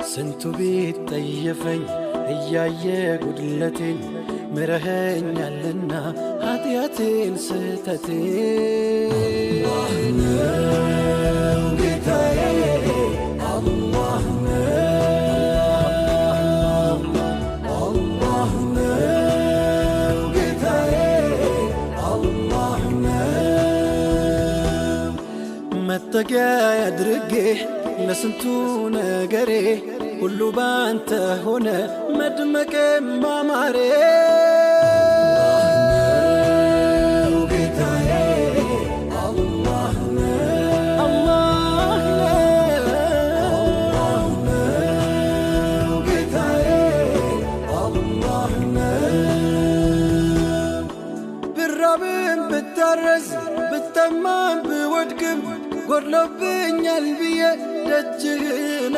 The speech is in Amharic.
ስንቱ ቢጠየፈኝ እያየ ጉድለቴን ምረኸኛልና ኃጢአቴን ስህተቴን አላህ ነው ጌታዬ አላህ ነው ጌታዬ አላህ ነው መጠጊያ ያድርጌ ለስንቱ ነገሬ ሁሉ ባንተ ሆነ መድመቄ ማማሬ አላህ ነው ጌታዬ አላህ ነው ጌታዬ አላህ ነው ብራብም ብታረዝ ብጠማም ብወድቅም ጎድሎብኛል ብዬ ደጅህን